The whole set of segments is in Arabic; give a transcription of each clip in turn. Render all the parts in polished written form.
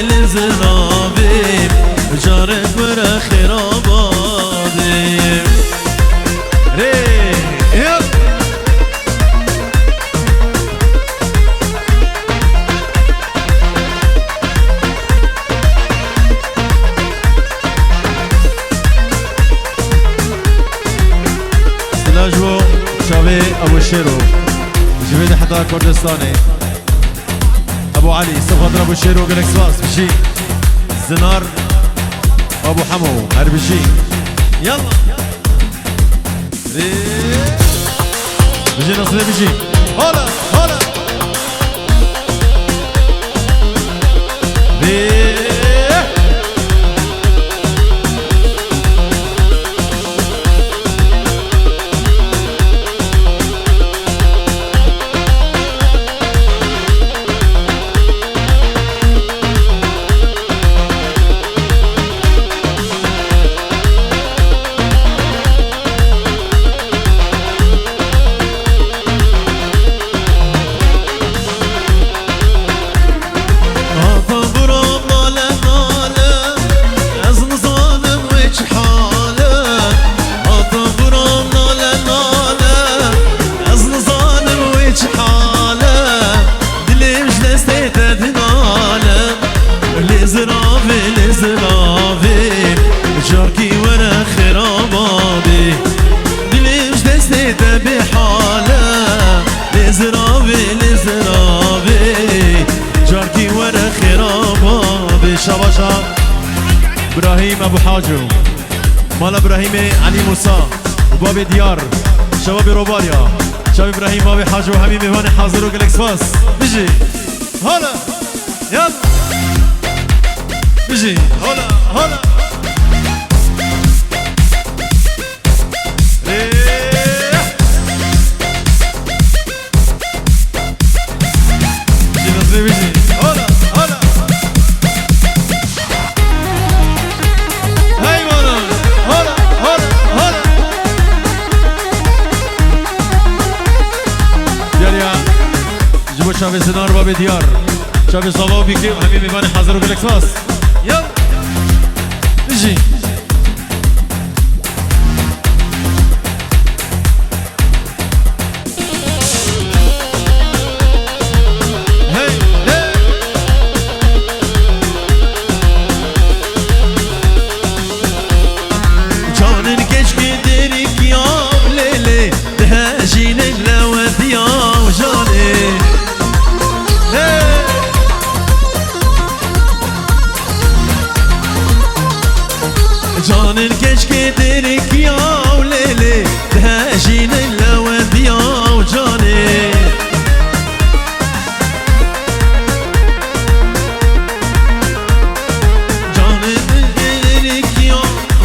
لزنابي جارك ورا خرابادي سلاجو شاوي ابو الشيرو جبيد حتى كردستاني ابو علي صفات ابو الشيرو قالك سواس بشي زنار ابو حمو هربشي يلا بيجي نصري بيجي هلا هلا جاركي ورا خرابادي دليش دستيته بحاله لزرابي جاركي ورا خرابادي شباشا ابراهيم ابو حاجو مال ابراهيم علي موسى وباب ديار شباب روباليا شباب ابراهيم باب حاجو همي مهمان حاضر وقالك فاس بيجي هلا يلا بيجي هلا هلا بيجي هلا هلا هاي هلا هلا هلا هلا يا جيبوا شافي زنار باب ديار شافي صلاة بيكي همي ميباني حاضر وقالك فاس يلا بيجي جان الكشك درك يا وليلي تهاجين اللواد يا وجاني جان الكشك يا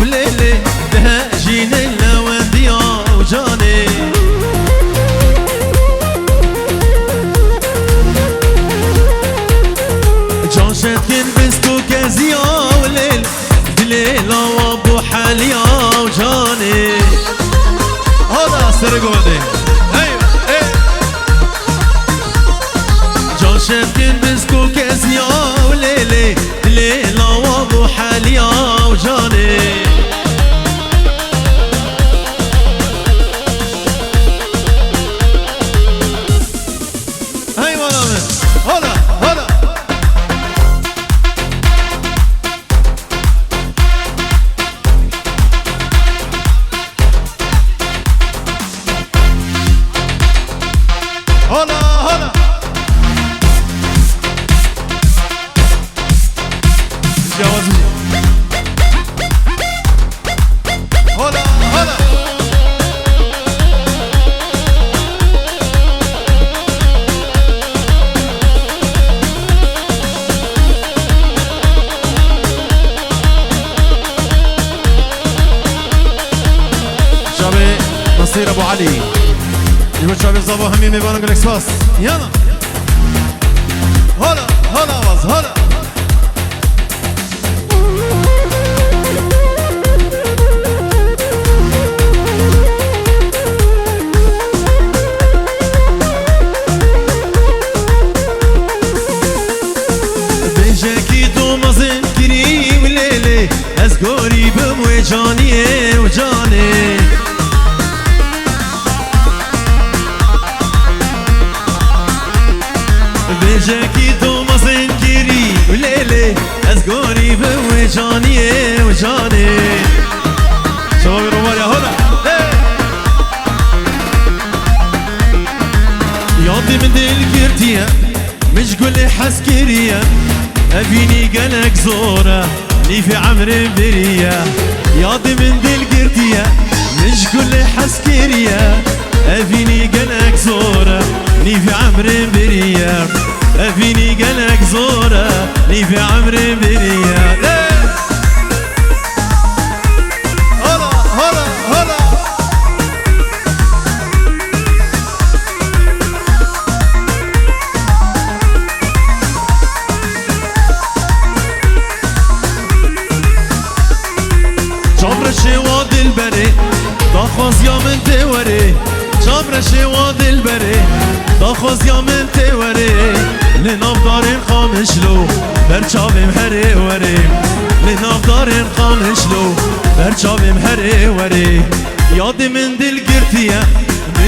وليلي تهاجين اللواد يا وجاني جان شتكن بسكو كازيا وليل ليلى وابو حاليا وجاني هذا سرقوا بدي ايوه ايه جان شاكين بسكو كازيا وليلي ليلى وابو حاليا وجاني ايوه هلا هلا هلا هلا جوازي هلا هلا شابي نصير ابو علي يقول شابي صابو همي ميبانو قلك سواس يلا هلا هلا واز هلا بيجاكي وجاني وجاني بجاكي دومازين كيري وليلي أزقوني وجاني وجاني شباب رومانيا هنا ياضي من دي الكرتية مش قولي حسكرية أبيني قلق زورة لي في عمر برية ياضي من دي الكرتية مش قولي حسكرية أبيني قلق زورة لي في عمر برية أبيني قلق زورة لي في عمر برية هلا هلا هلا جبر الشواد البري تاخذ يا من توري جبر الشواد البري تاخذ يا من توري لنفضل خامشلو برشاب مهري وري لنفضل خامشلو برشاب مهري وري ياضي من دل قرتية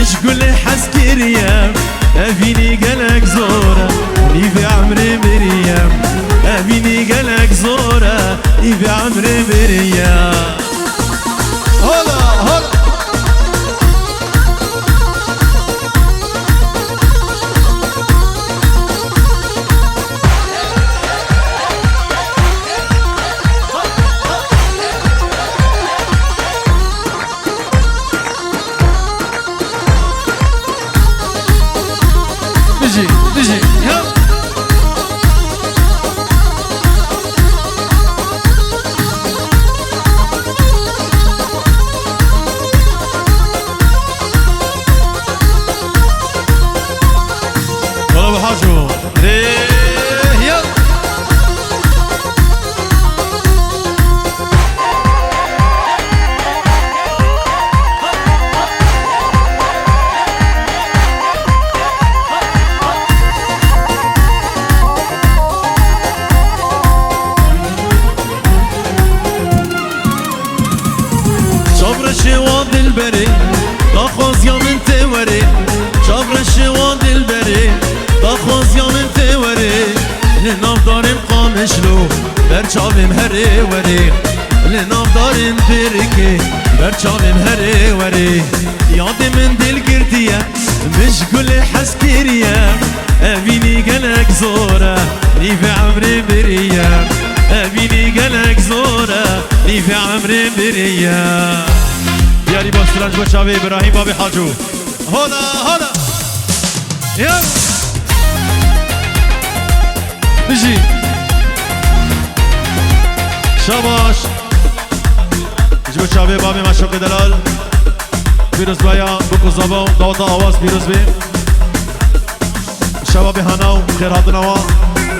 مش قولي حسكرية أبيني قلق زورة لي في عمري برية أبيني قلق زورة لي في عمري برية هلا هلا ديجي ديجي يلا والله ابو حاجو يلا جبر الشواد البري تاخذ يا من توري جبر الشواد البري تاخذ يا من توري لنفضل مقامشلو برشاب مهري وري لنفضل بركي برشاب مهري وري ياضي من دل قرتية مش قولي حسكرية أبيني قلق زورة لي في عمري برية أبيني قلق زورة لي في عمري برية دياري باش فرنج بشاوي إبراهيم بابي حاجو هلا هلا يلا بيجي شاباش جبو شاوي بابي مشوق دلال بيروز بايا بكو زبان داوتا آواز بيروز بي شبابي هناو خير هاتنوا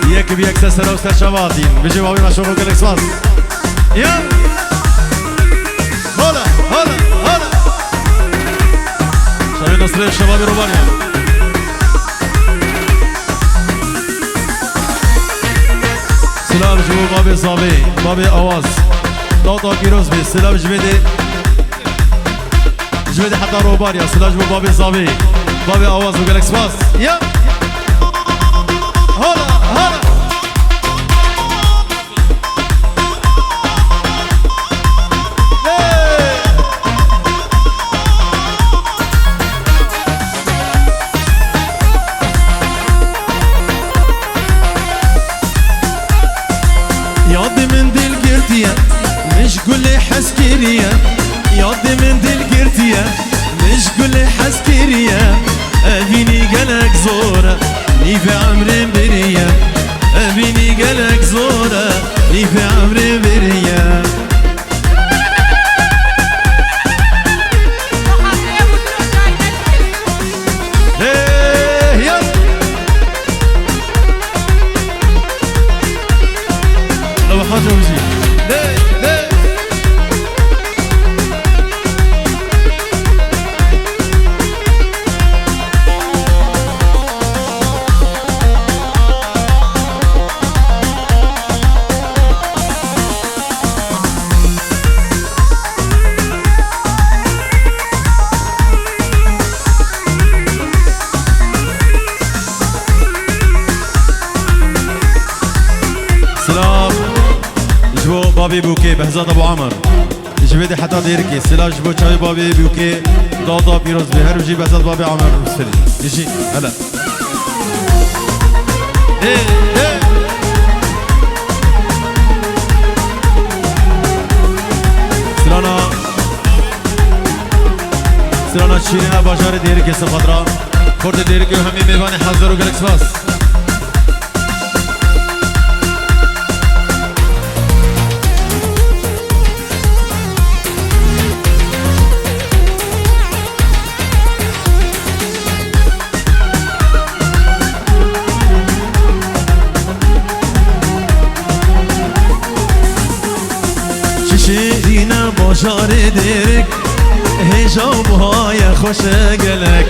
يك بيك سسر وستر شبادين بيجي بابي مشوق قلق سواس يلا هلا هلا هلا شبابي نصري شبابي رومانيا سلام جبو بابي زابي بابي آواز داوتا بيروز بي سلام جبيدي جبيدي حتى رومانيا سلام جبو بابي زابي بابي آواز وقلق سواس يلا هلا هلا ياضي من دل قرتية مش قولي حسكرية ياضي من دل قرتية مش قولي حسكرية أبيني قلق زورة لي في عمري برية أبيني قلق زورة لي في عمري برية حاجة وجي ليه ليه بابي بوكي بهزاد ابو عمر جبدي حتى ديركي سلاج بو چاوي بابي بوكي دادا بيروز بهر وجي بهزاد بابي عمر مستري يجي هلا ايه ايه سلانا شیرین بازار دیرکی سفادرا خورد دیرکی همین میوان حضر و گلکس باس شیرین بازار دیرک هجاب های خوش گلک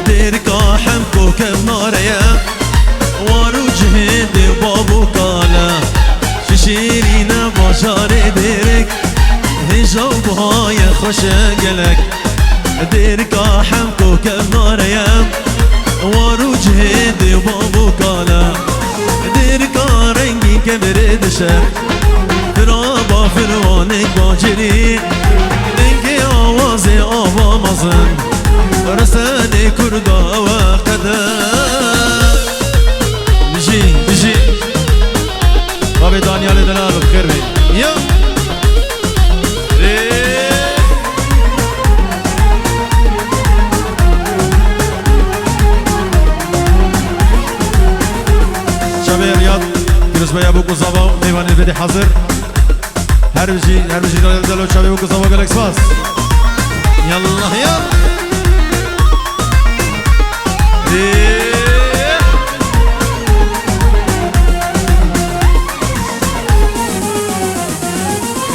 دیرکا حمکو کم ناریا وارو جهد بابو کالا شیرین بازار دیرک هجاب های خوش گلک دیرکا حمکو کم ناریا وارو جهد بابو کالا دیرکا رنگی کبر دشر درابا فروانک باجری آوازی آوا مزن رساني كردا وقدا بجي بابي دانيال دلال بخير بي يا شباب رياض كنوز بيا بوكو زابا ميوان البدي حاضر هر بجي دلو شباب بوكو زابا قالك سباس يلا يا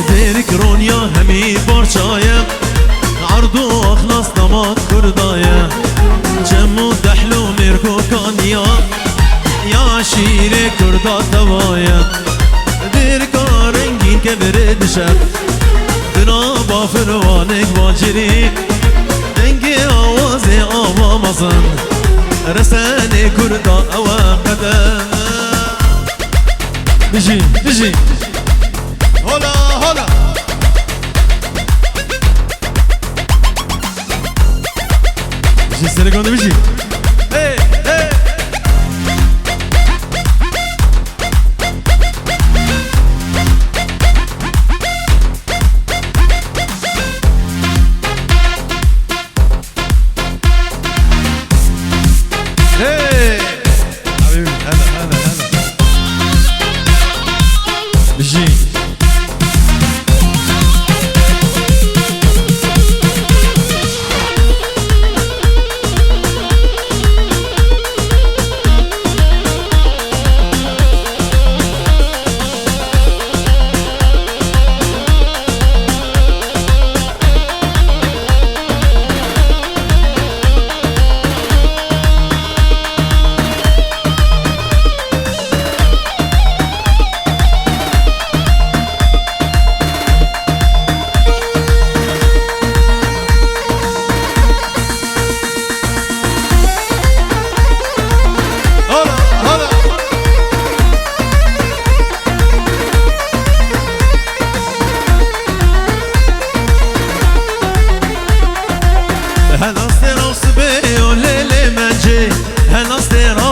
ديرك رونيا همي برشايا عرضو اخلص دماغ كردايا جمو دحلو ميركو كانيا يا شيري كردا دوايا ديرك رنگين كبرد شب درابا فروانك باجري دنگي آوازي آوا مزن رساني كردا أوا قدا بجي هلا بجي سرقون بجي ايه ايه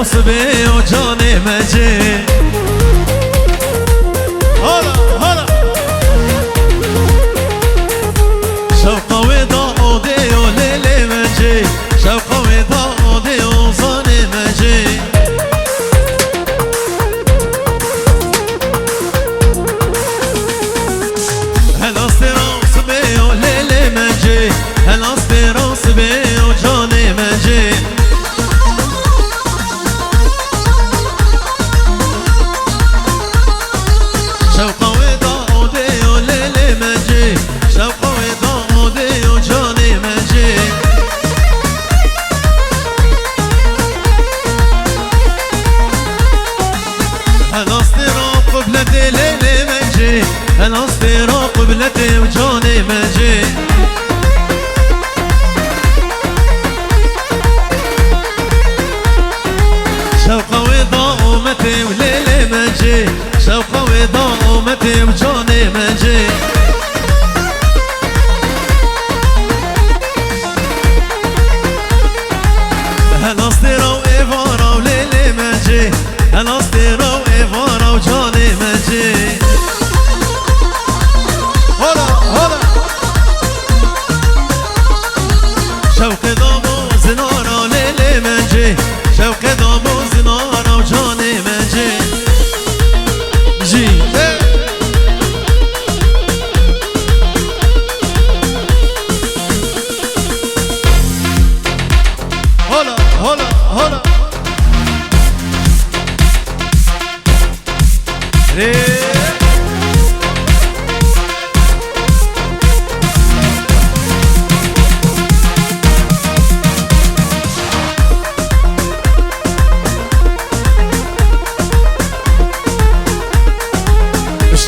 حسبي وجاني مجي هلا شوقه وضاء ودي وليلي مجي شوقه وضاء ودي وصاني مجي هلا استراس بي وليلي مجي هلا استراس بي وجاني مجي أنا أصفر قبلتي وجاني مجي شوقه وضاء ومتي وليلي مجي شوقه وضاء ومتي وجاني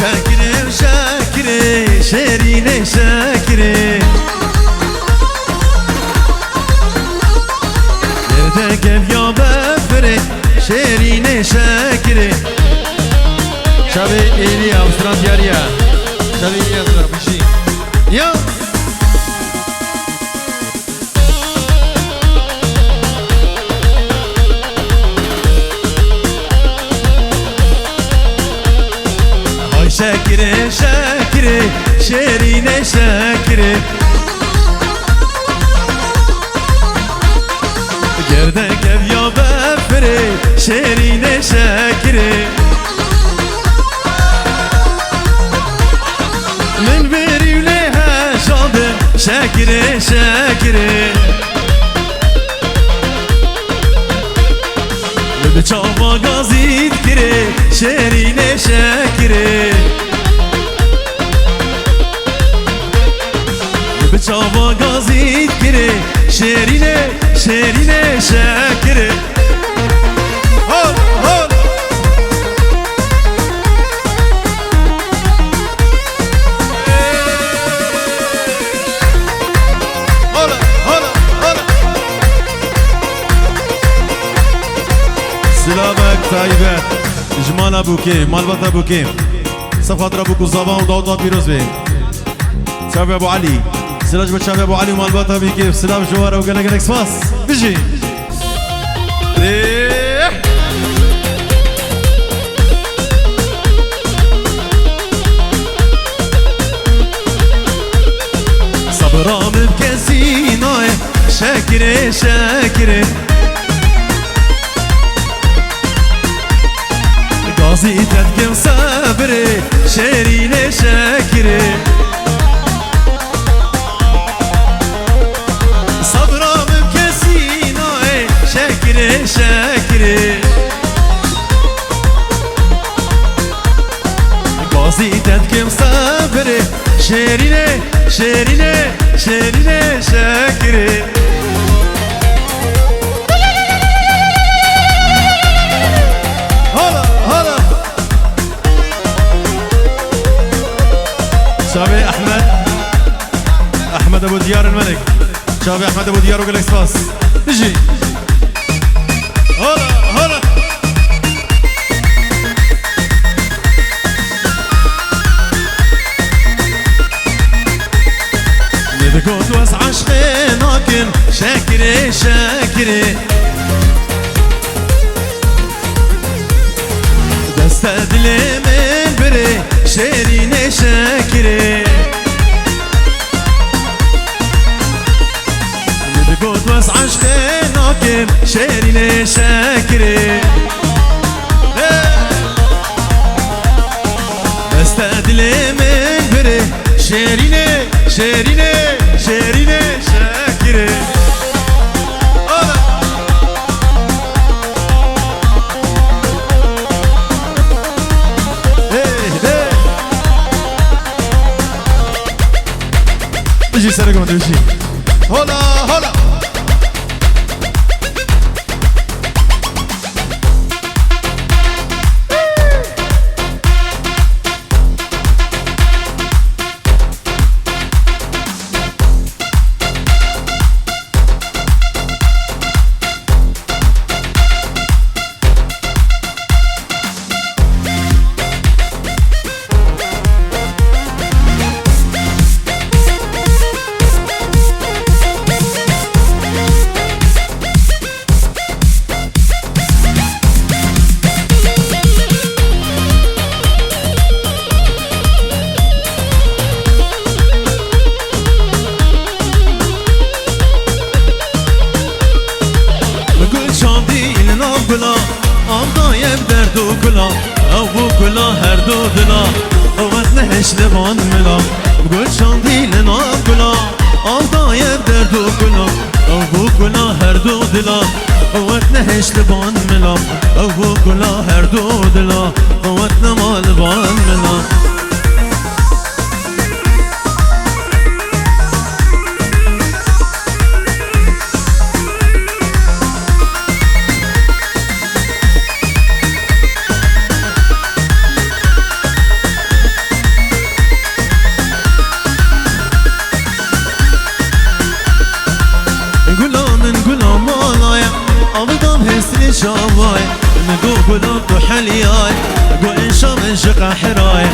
شاكري شاكري شيرين شاكري يردك يا بفري شيرين شاكري شبي إيليا وستراتياريا شبي إيليا بشي يا شاكري شاكري شيرين شاكري گردك يا بفري شيرين شاكري من بري وليها شاطر شاكري شاكري بچاوا غازيت كري شيرين شاكري بچاوا غازيت كري شيرين شيرين شاكري هول هول هولا هولا هولا سلامك طيبات جمال ابو كيم مالبط ابو كيم صفات ربك الزبان وداود بيروز بيه شابي ابو علي سلاج بتشابي ابو علي ومالبط ابو كيف سلام جواره وقلق لك سباس بيجي ريح صبرام بكاسيناي شاكري شاكري قاضي تدكم صبري شيرين شاكري صبرام بكاسيناي شاكري شاكري قاضي تدكم صبري شيرين شيرين شيرين شاكري هلا هلا شابي احمد ابو ديار الملك شابي احمد ابو ديار وقال لك سباس نجي هلا هلا نذكوت واسع شخيناكن شاكري شاكري دستدلي من بري شيرين شاكري نذكوت واسع شخيناكن شيرين شاكري دستدلي من بري شيرين شيرين شيرين شاكري اجي سرقوا ما تمشي هلا هلا بلا آمدایم در دو کلا او بو کلا هر دو دلا اوت نهش لبان ملا گل شاندی لنام کلا آمدایم در دو کلا او بو کلا هر دو دلا اوت نهش لبان ملا او بو کلا هر دو دلا اوت نما لبان ملا شافاي نقول قلوب حلياي قول إن شاء من شقة حراي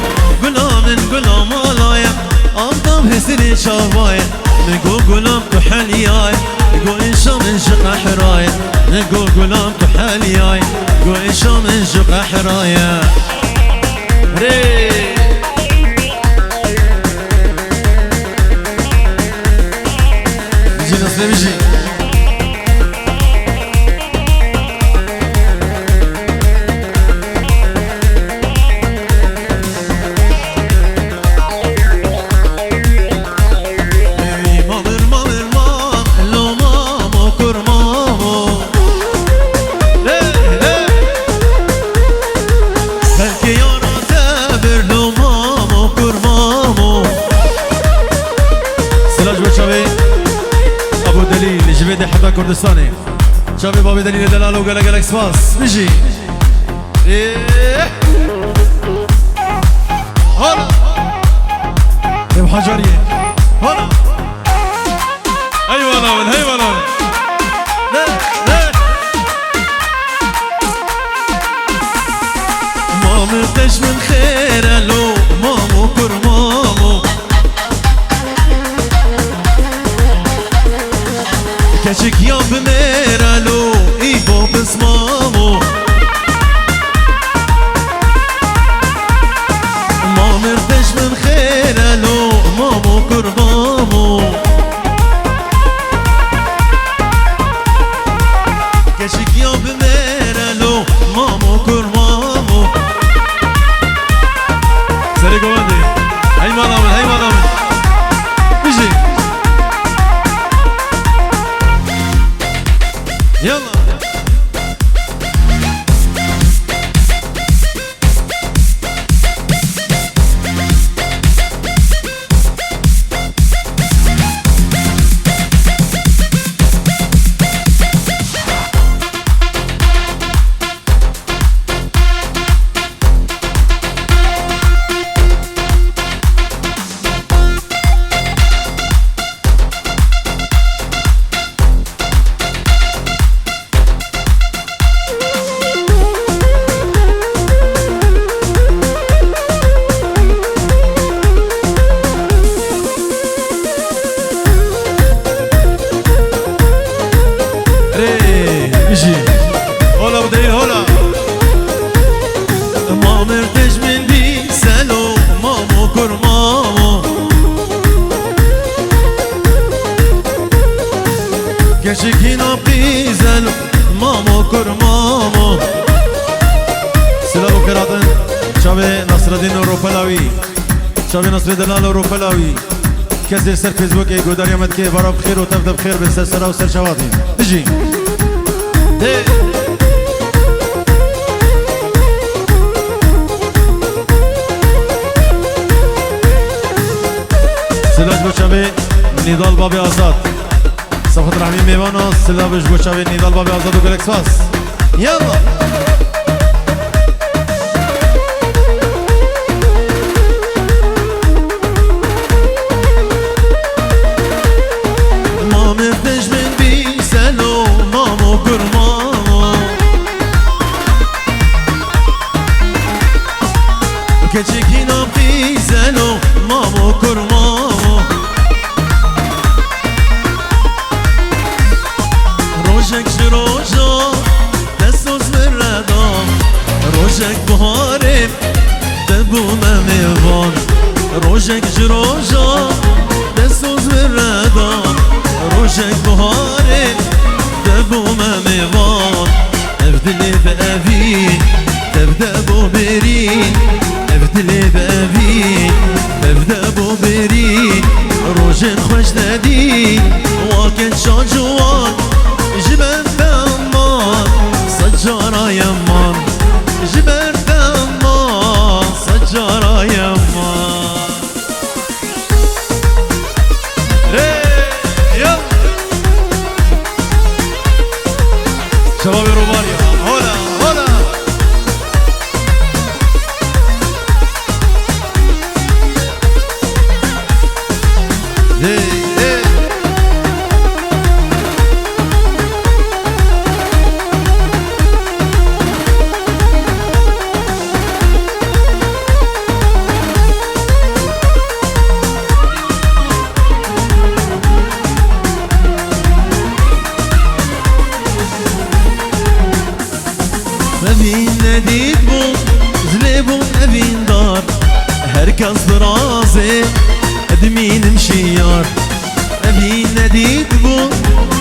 قلوب من قلوب مالاي أمضم هسني شافاي نقول قلوب حلياي قول إن شاء من شقة حراي نقول قلوب حلياي قول إن شاء من شقة حراي بيجي نصلي بيجي حتى كردستاني شافي بابي دليل دلالو قال لك سباس بيجي ايه هلا ابو حجريه هلا ايوه انا ايوه انا ما مرتش من خير لو مامو كرمامو كشك يوم بميرالو إيبو بسمامو ما مرتش من خيرالو مامو كرمامو كشك يوم بميرالو مامو كرمامو سري قواندي هاي مالامن هاي مالامن بيجي يلا هلا بديل هلا ما مرتج من بي سالو مامو كرمامو كشكينا بيزالو مامو كرمامو سلام كراتن شابي نصر الدين روبلاوي شابي نصر دلال روبلاوي كسر سر فيسبوك اي قدر يومت كي برا بخير وتبدا بخير بسر سرا وسر شواطين تجي سلاج بوشابي نضال بابي آزاد صفحة رحمين ميوانا سلاج بوشابي نضال بابي آزاد وقلق سفاس يلا ما مرتج من بي سالو مامو كرمامو كتشكينا بي سالو مامو كرمامو روجك شروجا دستوز مردام روجك بهارم دبو مميوان روجك شروجا دستوز مردام روجك بهارم دبو مميوان افدلي بأبين تبدأ بو برين افدلي بأبين تبدأ بو برين روجن خوش ندين واكن شان جوان جبر دمان سجارة يمان جبر دمان سجارة يمان يلا شباب رومانيا هلا هلا herkes razı Edminim şiyar Evin edit bu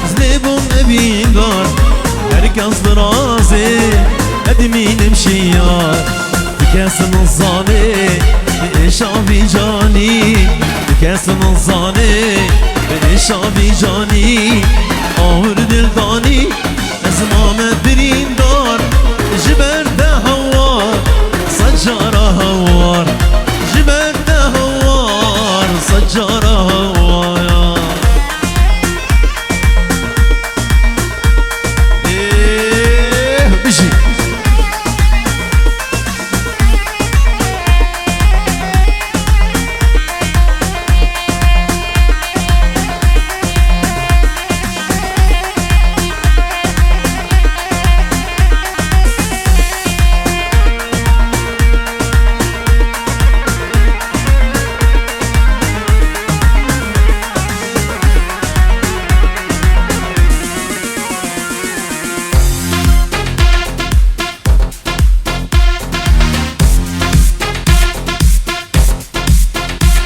Zlebum evin dar Herkes razı Edminim şiyar Kesin zani Şabi cani Kesin zani Şabi cani Ağır dildani Ezmame birindar Jiberde havar Sacara havar Jiberde havar Sacara havar Bişi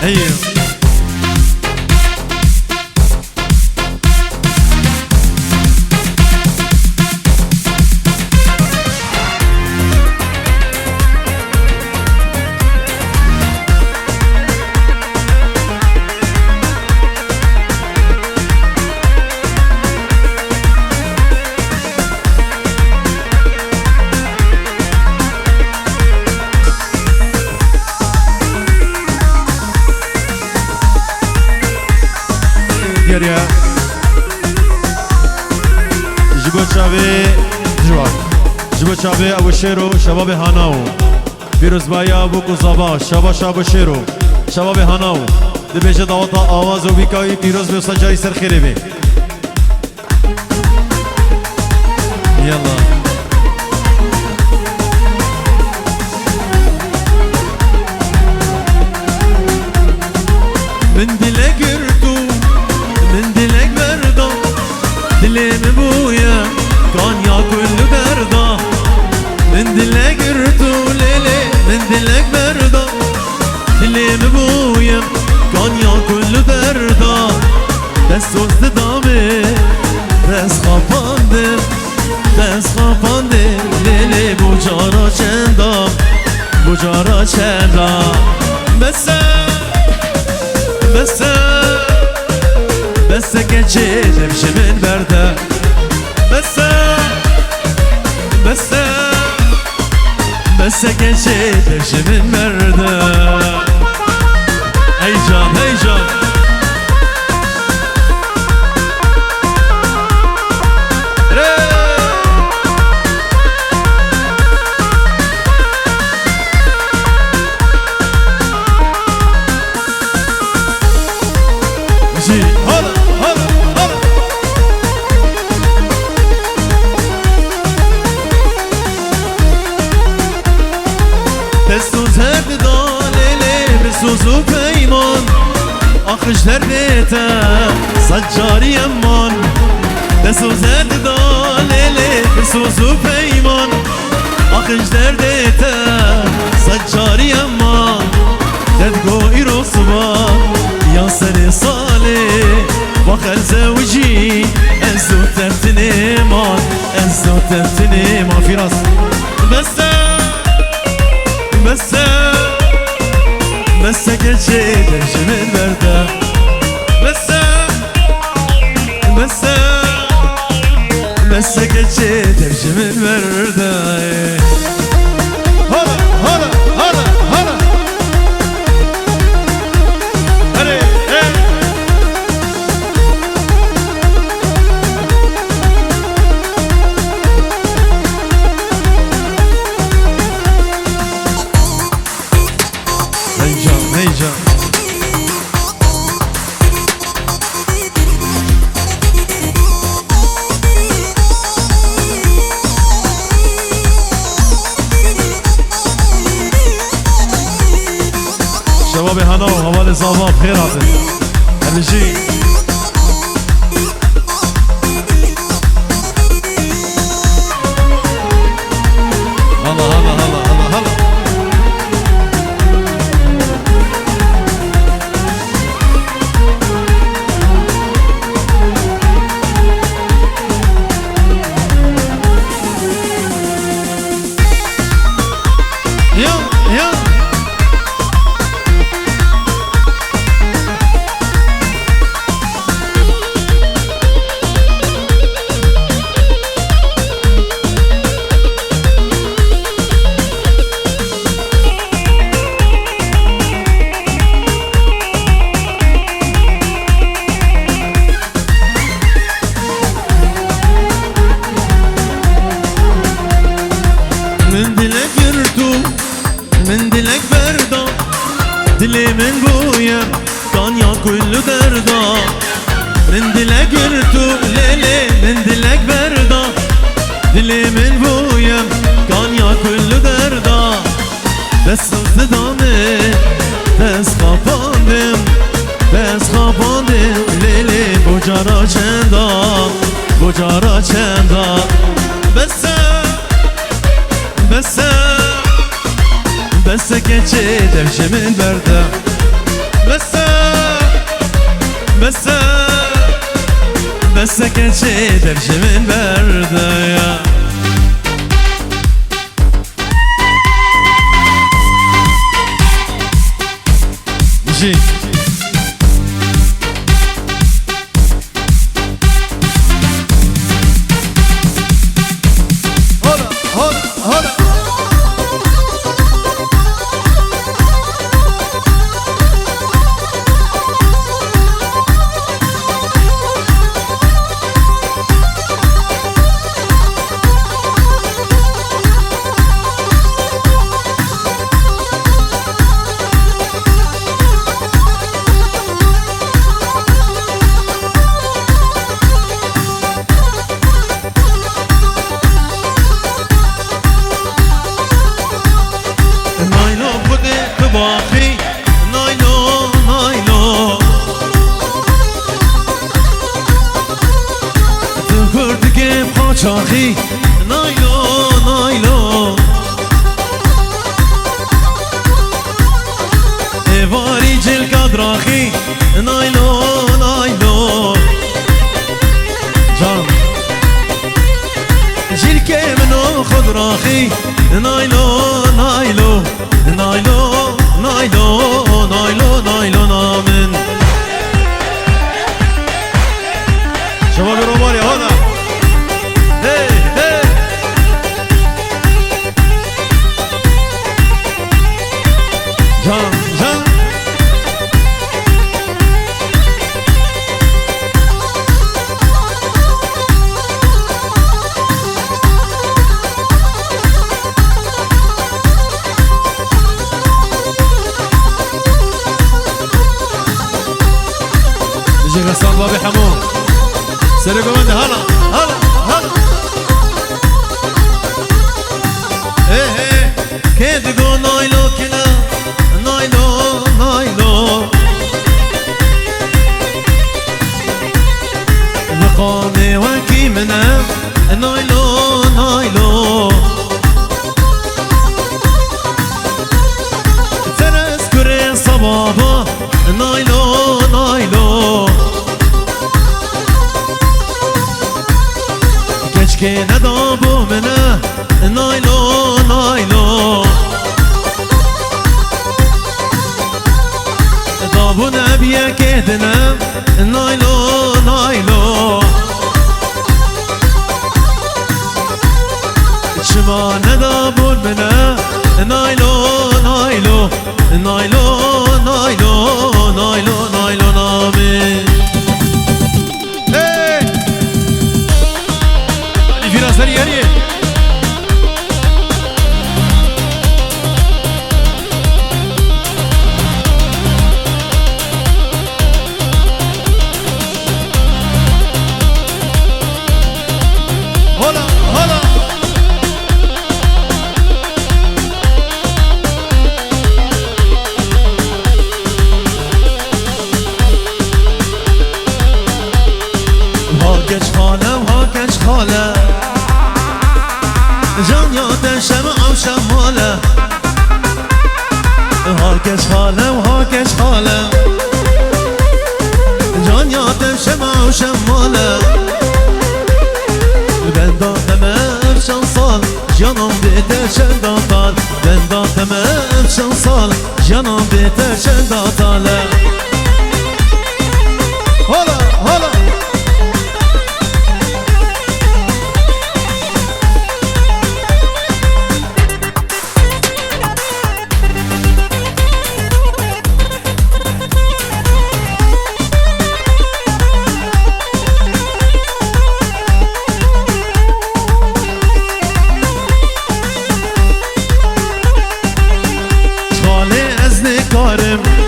ايوه گریه جبو چاوی جوار جبو چاوی ابو شیرو شباب هاناو پیروزبایی ابو قزابا شبا شبو شیرو شباب هاناو دی بیشه دعوتا آواز و بیکایی پیروز به سجای سر خیره بی یلا من دله گردو من دلك بردا دلي مبويا كان يا كل دردا من دلك رتو ليلي من دلك بردا دلي مبويا كان يا كل دردا بس وسط دامي بس خفاندم بس خفاندم ليلي بوجارا چندام بوجارا چندام بس بس بس گچه نمشه من برده بس بس بس گچه نمشه من برده ای جان ای جان سوزو پیمان آخش در بیتا سجاری امان دسو زرد دالیلی سوزو پیمان آخش در بیتا سجاری امان ددگو ایرو صبا یا سر سالی بخل زوجی انسو تفتنی مان انسو تفتنی مان فی راس بسه بسه بس گچه درش من برده بس بس بس گچه درش من برده هلا هلا هلا هلا هلا هيجان هيجان شباب هنا وهوال زابا بخير هاتن هنجي هلا هلا هلا هلا هلا دلي من بويا كان يا كل دردا من دلك قرتو ليلي من دلك بردا دلي من بويا كان يا كل دردا بس صدامي بس خفاندم بس خفاندم ليلي بجارا چندا بجارا چندا بس بس بس keçe devşemin berde بس بس بس keçe devşemin berde ya Müzik باقی نایلو نایلو تو کردگم قاچاقی نایلو نایلو ایواری جل کدراخی نایلو نایلو جان جل که منو خود راخی نایلو نایلو نایلو نایلو نایلو نایلو نامن شباب رومانیا هادا هی هی جان جان يجي غسان بابي حمو سرقوا مني هلا هلا هلا ايه ايه كيف تقول نايلو كلا نايلو نايلو مقامي وكي منام نايلو نايلو تذكر صبابا نايلو نايلو كشكي ندابو منه نايلو نايلو دابو نبيه كهدنا نايلو نايلو شما ندابو منه نايلو نايلو نايلو نايلو نايلو نايلو نامي ايه علي فينا سرياني هلا هلا هاكش خاله وهاكش خاله جان يا شمع وشماله هاكش خاله وهاكش خاله جان يا شمع وشماله ben dağıtama şansal canım biter şendatal ben dağıtama şansal canım biter şendatale hala hala Kare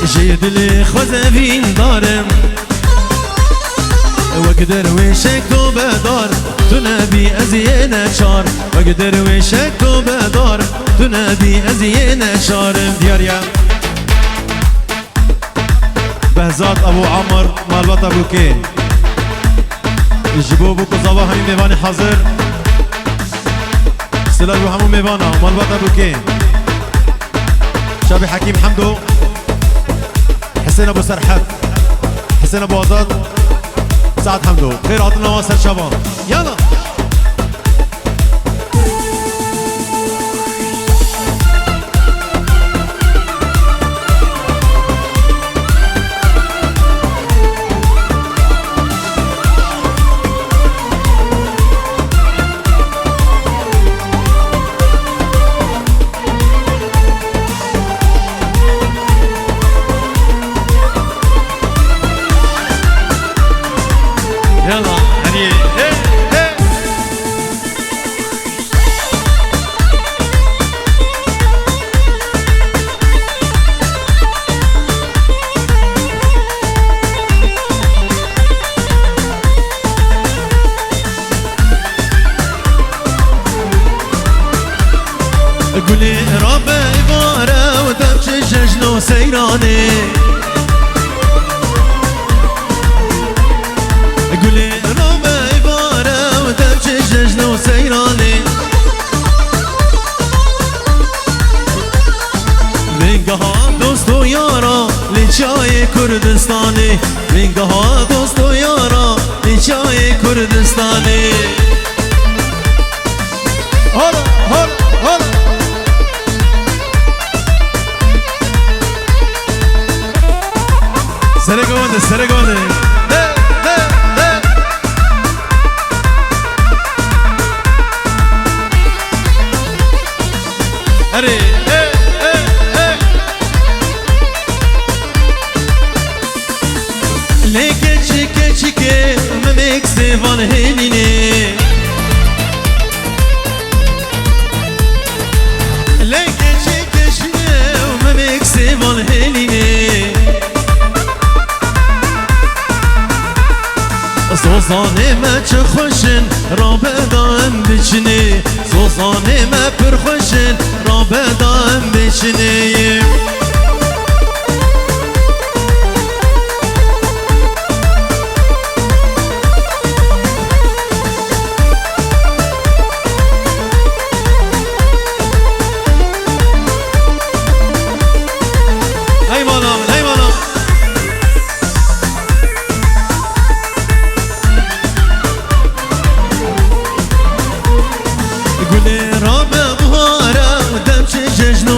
جي دلي خوزفين دارم وقدر وشكو بدار تنبي ازينا شار وقدر وشكو بدار تنبي ازينا شار دياريا بهزات ابو عمر مالبط ابو كي جيبوا بوكو صباح همي ميواني حاضر سلاج وحمو ميوانا مالبط ابو كي شابي حكيم حمدو حسين ابو سرحت حسين ابو عزاد سعد حمدو خير عطنا واصل شباب يلا قولي ربي عبارة ودمش ججنو سيراني قولي ربي عبارة ودمش ججنو سيراني من قها دوست و یارا لچای کردستانی من قها دوست و یارا لچای کردستانی هلا هلا هلا Seregone, Seregone. Hey, hey, hey. Hadi, hey, hey, hey. Leke çike çike memek sevan heline. Leke çike çike memek sevan heline. سوزانه ما چه خوشن را بدایم بچنی سوزانه ما پر خوشن را بدایم بچنی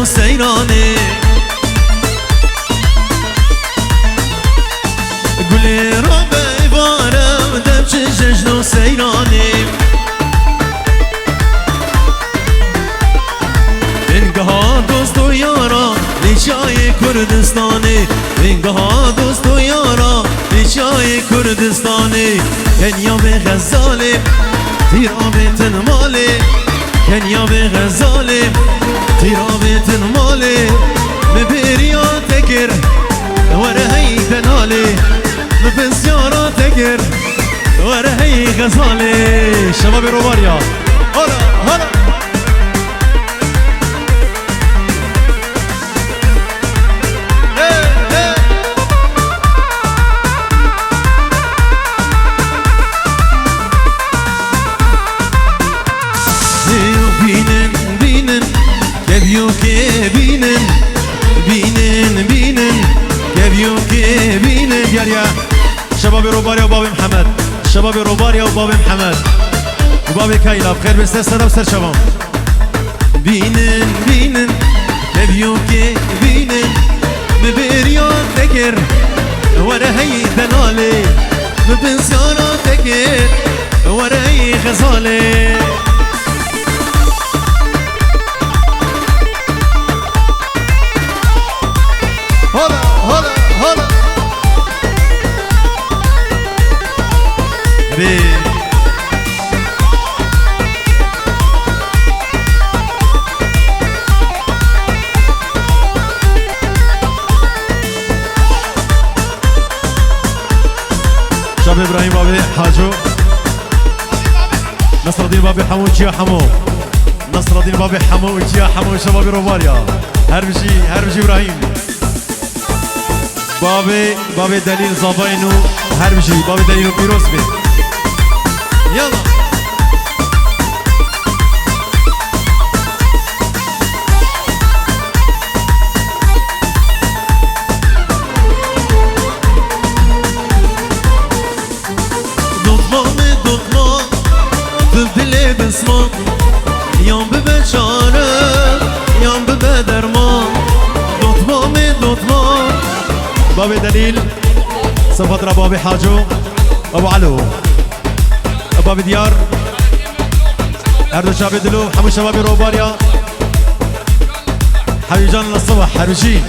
سيراني قولي ربي عبارة ودمش ججنو سيراني انقها دوست و یارا لچای کردستانی انقها دوست و یارا لچای کردستانی کنیا به غزالی تیرابتن مالی کنیا به غزالی تیرابتن مالی مبریا تکر ورهی دنالی مبسیارا تکر ورهی غزالی شباب روباریا هلا هلا شباب روباريا وبابي محمد شباب روباريا وبابي محمد وبابي كايلا بخير بستسر وسر شباب بينن بينن تبيوكي بينن ببريان تكر ورا هي دنالي ببنسانا تكر ورا هي غزالي هلا هلا هلا شاب ابراهيم بابي حاجو نصر الدين بابي حمو وجيا حمو نصر الدين بابي حمو وجيا حمو شباب روباريا هر بشي ابراهيم بابي دليل زاباينو هر بشي بابي دليل بيروز بي يلا بسمان یام به بچاره یام به بدرمان دوتمان بابي دليل صفت بابي حاجو ابو علو بابي ديار هردو شابي دلو حمو شبابي روباريا حبيب جان للصبح حرشي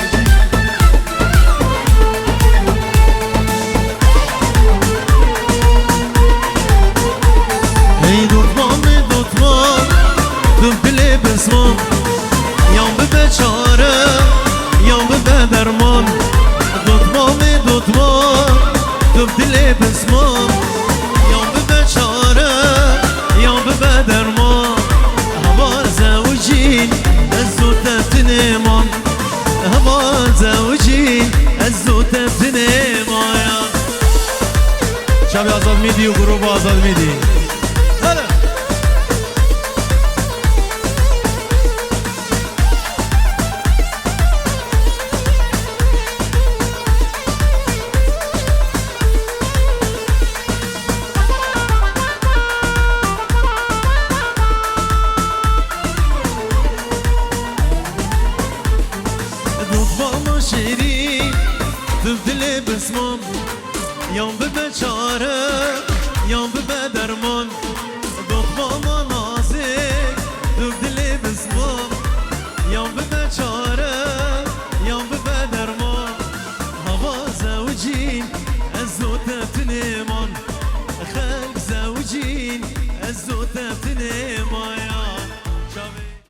هی دوتمان دل بسمان یام به بچاره یام به بدرمان دوتمان دل بسمان یام به بچاره یام به بدرمان هوا زوجین از زودت نمان هوا زوجین از زودت نمان شبي آزاد ميدي وغروب آزاد ميدي دل بسمان یام به بچاره یام به بدرمان